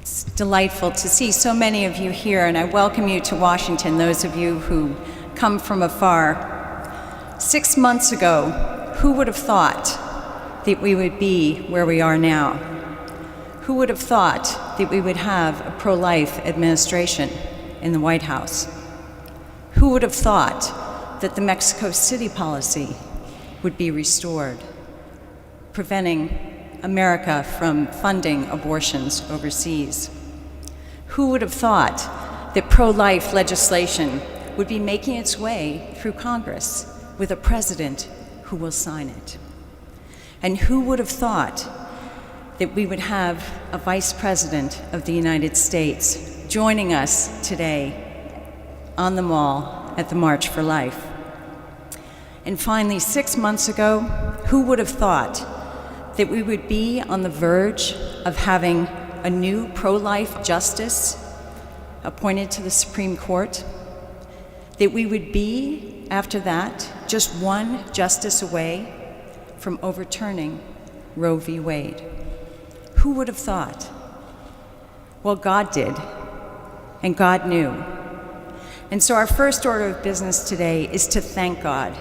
It's delightful to see so many of you here, and I welcome you to Washington, those of you who come from afar. 6 months ago, who would have thought that we would be where we are now? Who would have thought that we would have a pro-life administration in the White House? Who would have thought that the Mexico City policy would be restored, preventing America from funding abortions overseas? Who would have thought that pro-life legislation would be making its way through Congress with a president who will sign it? And who would have thought that we would have a Vice President of the United States joining us today on the Mall at the March for Life? And finally, 6 months ago, who would have thought that we would be on the verge of having a new pro-life justice appointed to the Supreme Court? That we would be, after that, just one justice away from overturning Roe v. Wade? Who would have thought? Well, God did, and God knew. And so our first order of business today is to thank God,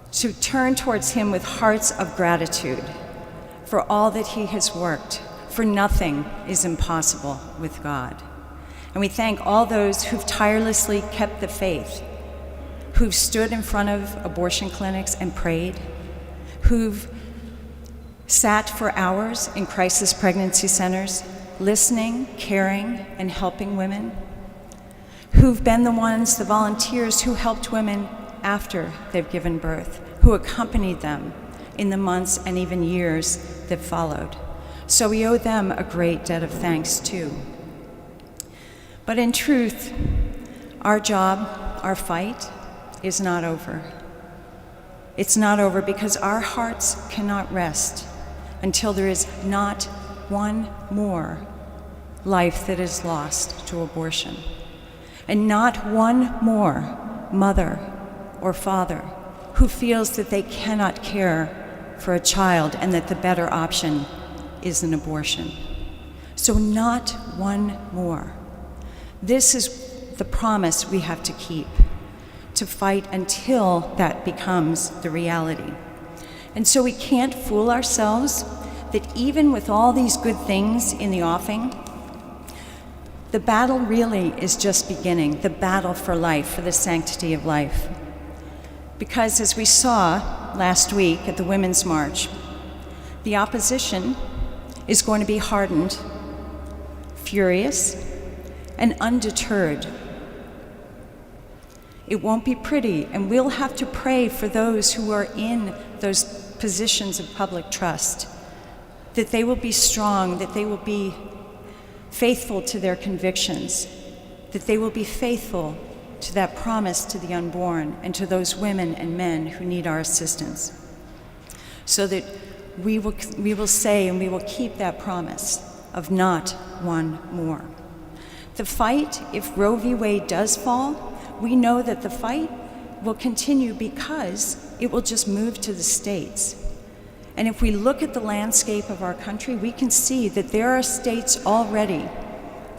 to turn towards Him with hearts of gratitude for all that He has worked, for nothing is impossible with God. And we thank all those who've tirelessly kept the faith, who've stood in front of abortion clinics and prayed, who've sat for hours in crisis pregnancy centers, listening, caring, and helping women, who've been the volunteers who helped women after they've given birth, who accompanied them in the months and even years that followed. So we owe them a great debt of thanks too. But in truth, our job, our fight, is not over. It's not over because our hearts cannot rest until there is not one more life that is lost to abortion, and not one more mother or father who feels that they cannot care for a child and that the better option is an abortion. So not one more. This is the promise we have to keep, to fight until that becomes the reality. And so we can't fool ourselves that even with all these good things in the offing, the battle really is just beginning, the battle for life, for the sanctity of life. Because as we saw last week at the Women's March, the opposition is going to be hardened, furious, and undeterred. It won't be pretty, and we'll have to pray for those who are in those positions of public trust, that they will be strong, that they will be faithful to their convictions, that they will be faithful to that promise to the unborn and to those women and men who need our assistance, so that we will say and we will keep that promise of not one more. The fight, if Roe v. Wade does fall, we know that the fight will continue because it will just move to the states. And if we look at the landscape of our country, we can see that there are states already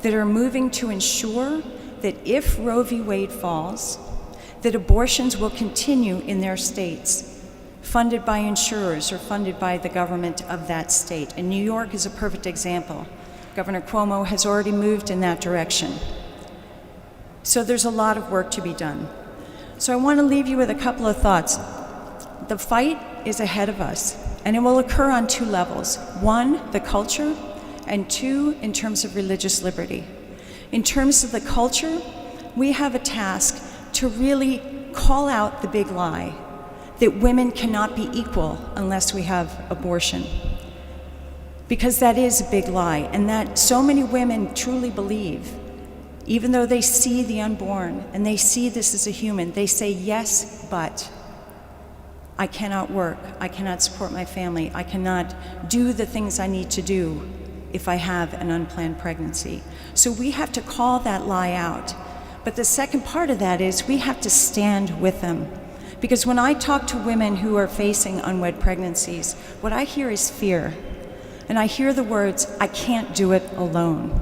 that are moving to ensure that if Roe v. Wade falls, that abortions will continue in their states, funded by insurers or funded by the government of that state. And New York is a perfect example. Governor Cuomo has already moved in that direction. So there's a lot of work to be done. So I want to leave you with a couple of thoughts. The fight is ahead of us, and it will occur on two levels. One, the culture, and two, in terms of religious liberty. In terms of the culture, we have a task to really call out the big lie that women cannot be equal unless we have abortion. Because that is a big lie, and that so many women truly believe, even though they see the unborn and they see this as a human, they say, yes, but I cannot work, I cannot support my family, I cannot do the things I need to do if I have an unplanned pregnancy. So we have to call that lie out. But the second part of that is we have to stand with them. Because when I talk to women who are facing unwed pregnancies, what I hear is fear. And I hear the words, I can't do it alone.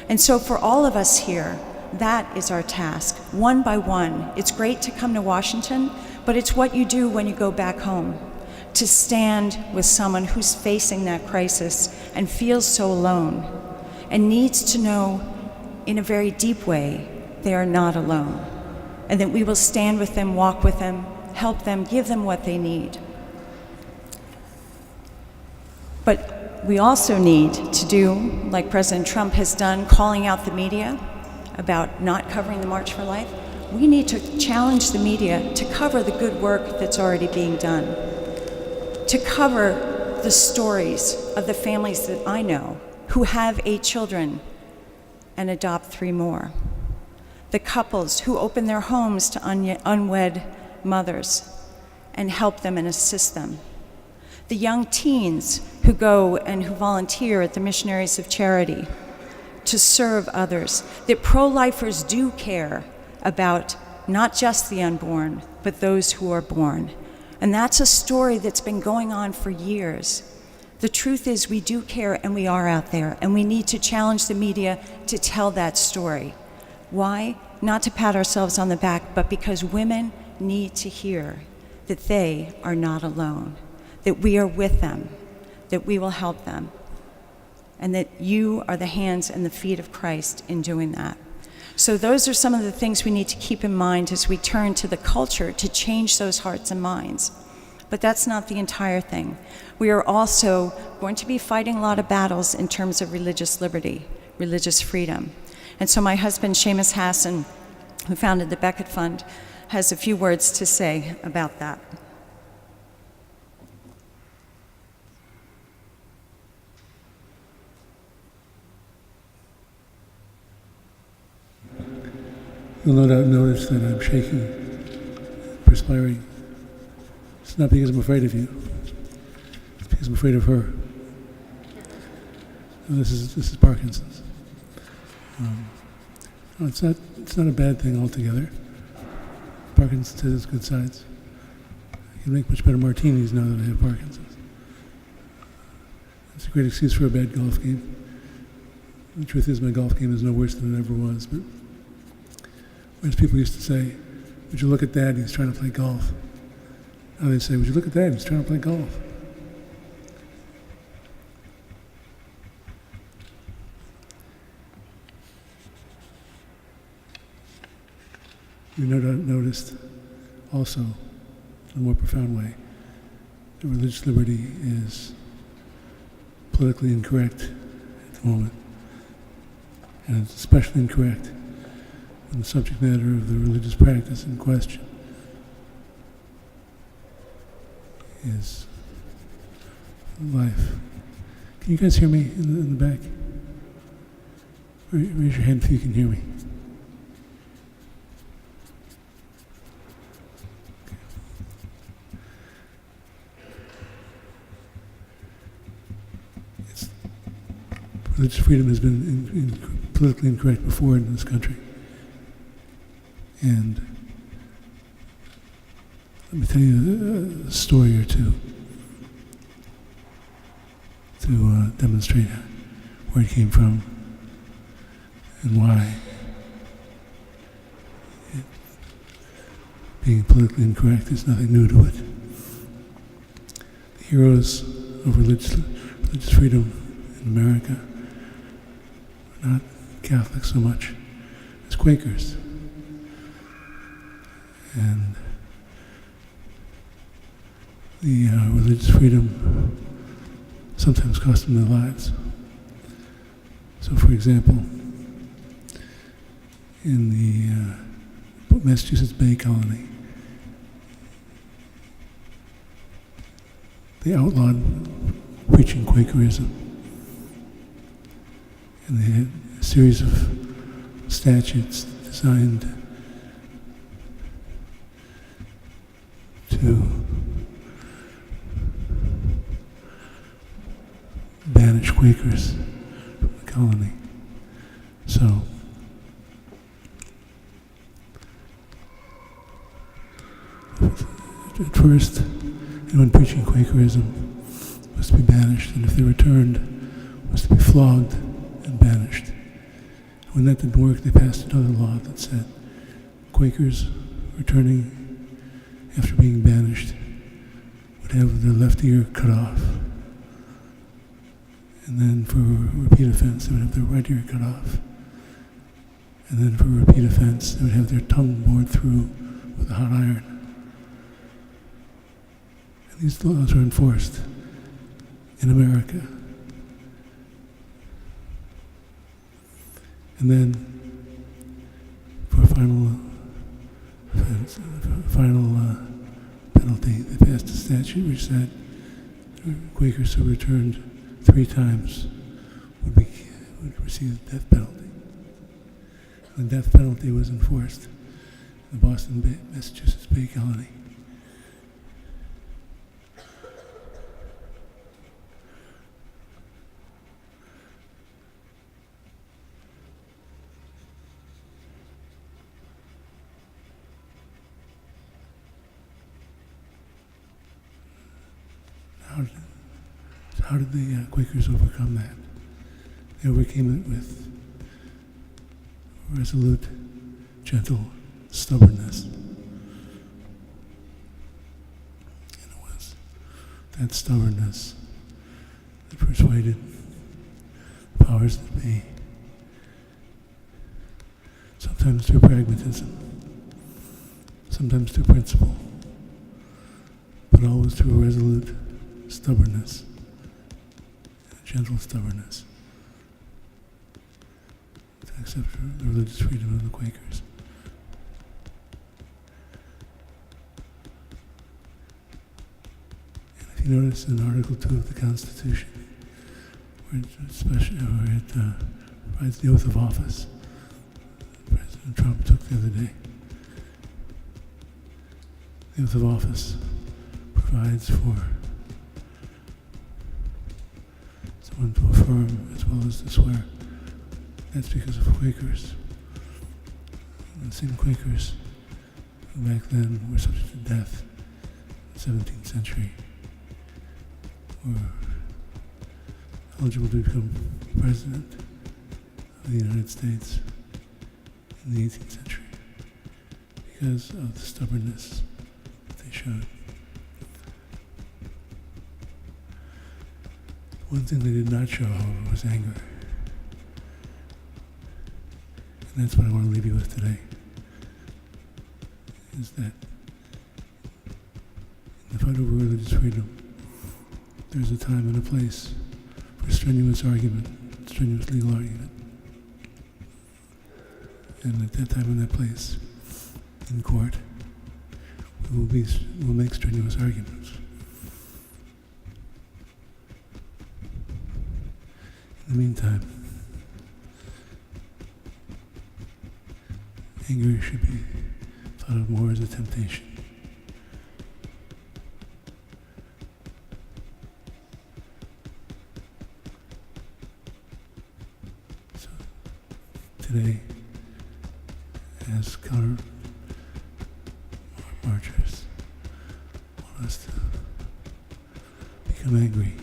And so for all of us here, that is our task, one by one. It's great to come to Washington, but it's what you do when you go back home, to stand with someone who's facing that crisis and feels so alone and needs to know in a very deep way they are not alone, and that we will stand with them, walk with them, help them, give them what they need. But we also need to do, like President Trump has done, calling out the media about not covering the March for Life. We need to challenge the media to cover the good work that's already being done, to cover the stories of the families that I know who have 8 children and adopt 3 more, the couples who open their homes to unwed mothers and help them and assist them, the young teens who go and who volunteer at the Missionaries of Charity to serve others, that pro-lifers do care about not just the unborn, but those who are born. And that's a story that's been going on for years. The truth is we do care and we are out there, and we need to challenge the media to tell that story. Why? Not to pat ourselves on the back, but because women need to hear that they are not alone, that we are with them, that we will help them, and that you are the hands and the feet of Christ in doing that. So those are some of the things we need to keep in mind as we turn to the culture to change those hearts and minds. But that's not the entire thing. We are also going to be fighting a lot of battles in terms of religious liberty, religious freedom. And so my husband, Seamus Hasson, who founded the Becket Fund, has a few words to say about that. You'll no doubt notice that I'm shaking, perspiring. It's not because I'm afraid of you. It's because I'm afraid of her. And this is Parkinson's. It's not a bad thing altogether. Parkinson's has its good sides. I can make much better martinis now that I have Parkinson's. It's a great excuse for a bad golf game. The truth is my golf game is no worse than it ever was. But whereas people used to say, would you look at Dad, he's trying to play golf. Now they say, would you look at Dad, he's trying to play golf. You no doubt noticed also, in a more profound way, that religious liberty is politically incorrect at the moment. And it's especially incorrect when the subject matter of the religious practice in question is life. Can you guys hear me in the back? Raise your hand if you can hear me. Religious freedom has been politically incorrect before in this country. And let me tell you a story or two to demonstrate where it came from and why being politically incorrect is nothing new to it. The heroes of religious freedom in America are not Catholics so much as Quakers. And the religious freedom sometimes cost them their lives. So, for example, in the Massachusetts Bay Colony, they outlawed preaching Quakerism. And they had a series of statutes designed to banish Quakers from the colony. So, at first, anyone preaching Quakerism was to be banished, and if they returned, was to be flogged and banished. When that didn't work, they passed another law that said Quakers returning after being banished would have their left ear cut off. And then for a repeat offense, they would have their right ear cut off. And then for a repeat offense, they would have their tongue bored through with a hot iron. And these laws are enforced in America. And then for a final penalty, they passed a statute which said Quakers who returned 3 times would receive the death penalty. And the death penalty was enforced in the Boston Bay, Massachusetts Bay Colony. How did the Quakers overcome that? They overcame it with resolute, gentle stubbornness. And it was that stubbornness that persuaded the powers that be, sometimes through pragmatism, sometimes through principle, but always through a resolute stubbornness, gentle stubbornness, to accept the religious freedom of the Quakers. And if you notice in Article 2 of the Constitution, where it provides the oath of office President Trump took the other day, the oath of office provides for someone to affirm as well as to swear. That's because of Quakers. The same Quakers who back then were subject to death in the 17th century were eligible to become president of the United States in the 18th century because of the stubbornness that they showed. One thing they did not show, however, was anger. And that's what I want to leave you with today, is that in the fight over religious freedom, there's a time and a place for strenuous argument, strenuous legal argument. And at that time and that place, in court, we'll make strenuous arguments. In the meantime, anger should be thought of more as a temptation. So, today, as counter marchers, I want us to become angry.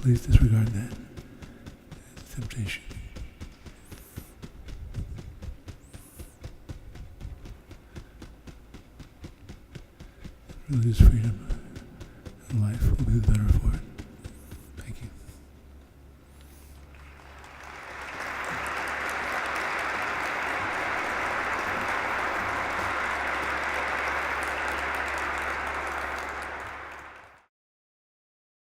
Please disregard that as a temptation. Religious freedom and life will be the better for